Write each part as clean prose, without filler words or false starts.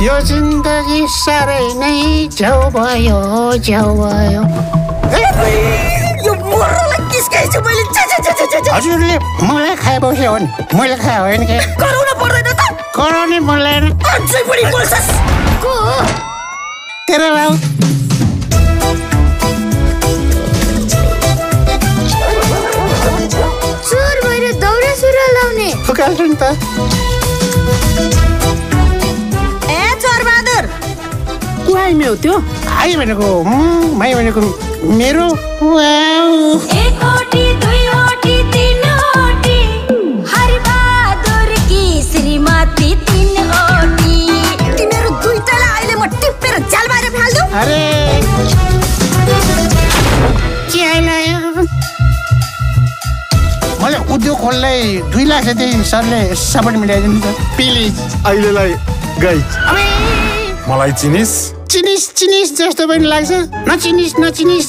यो जिन्दगी साह्रै नै झ्याउ भयो हजुरले मलाई खाए बस्यो हो नि मैले खाए होइन के कराउन पर्दैन त कराउनै पर्दैन अझै पनि बोल्छस् को तेरो बाउ चोर भएर दौरा सुरुवाल लाउने फुकाल्छु नि त ए चोरबहादुर को आइमे हो त्यो आई भनेको माई भनेको मेरो एक ओटी दुई ओटी तीन ओटी हरबहादुर की श्रीमती तीन ओटी तिमीहरू दुईटालाई अहिले म टिपेर जाल बाहिर फाल्छु अरे के आइलायो मलाई उद्योग खोल्दै 2 लाख जति सरले सपोर्ट मिलाइदिनु त प्लिज अहिलेलाई गाई मलाई चिनिस चिनिस जस्तो पनि लाग्छ नचिनिस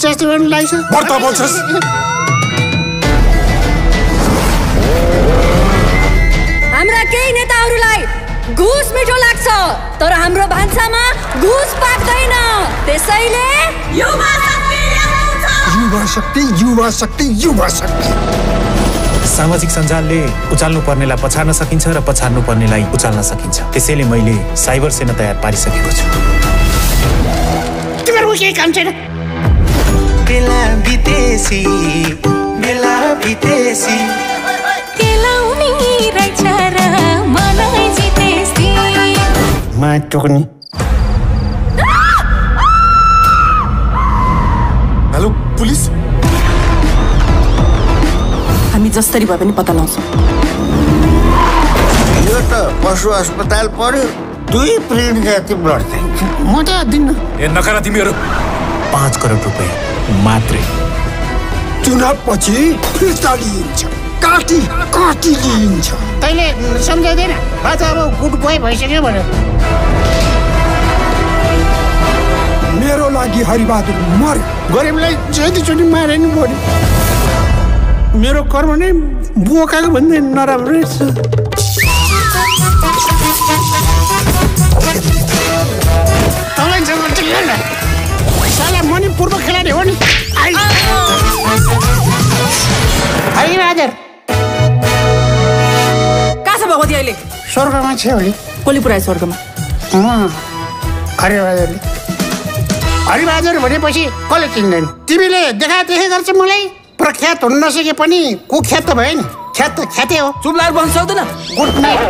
जस्तो पनि लाग्छ बर्ता बोल्छस् हाम्रा केही नेताहरूलाई घुस मिठो लाग्छ तर हाम्रो भान्सामा घुस पाक्दैन त्यसैले युवा शक्ति सामाजिक सञ्जालले उचाल्नु पर्नेलाई पछार्न सकिन्छ र पछार्नु पर्नेलाई उचाल्न सकिन्छ त्यसैले मैले साइबर सेना तयार पारिसकेको छु तिमीहरूको केही काम छैन बेला बितेसी केलाउनी रहेछ र मलाई जितेसी मा टोक्नी हेलो पुलिस हामी जसरी भए पनि पत्ता लाउँछौँ यो त पशु अस्पताल पर्यो 2 प्रिन्ट जाति ब्लड चाहिन्छ म त दिन्न ए नकारा तिमीहरू 5 करोड रुपैयाँ मात्रै चुनावपछि फिर्ता लिइन्छ काटी लिइन्छ तैँले सम्झाइदैन बाजा अब गुड बोय भइसक्यो भनेर मेरो लागि हरिबहादुर मर्यो गरिबलाई जतिचोटि मारे नि पर्यो मेरो कर्म नै बोकाको भन्दै नराम्रो रहेछ तँलाई जग्गा ठिक होइन साला मणिपुरको खेलाडी हो नि हरिबहादुर कहाँ छ भगवती अहिले स्वर्गमा छ होला कसले पुऱ्यायो स्वर्गमा हरिबहादुर भनेपछि कसले चिन्दैन तिमीले देखादेखि गर्छ मलाई प्रख्यात हुन नसके पनि कुख्यात त भयो नि ख्यात त ख्यातै हो चुप लाएर बस्न सक्दैन गुड नाइट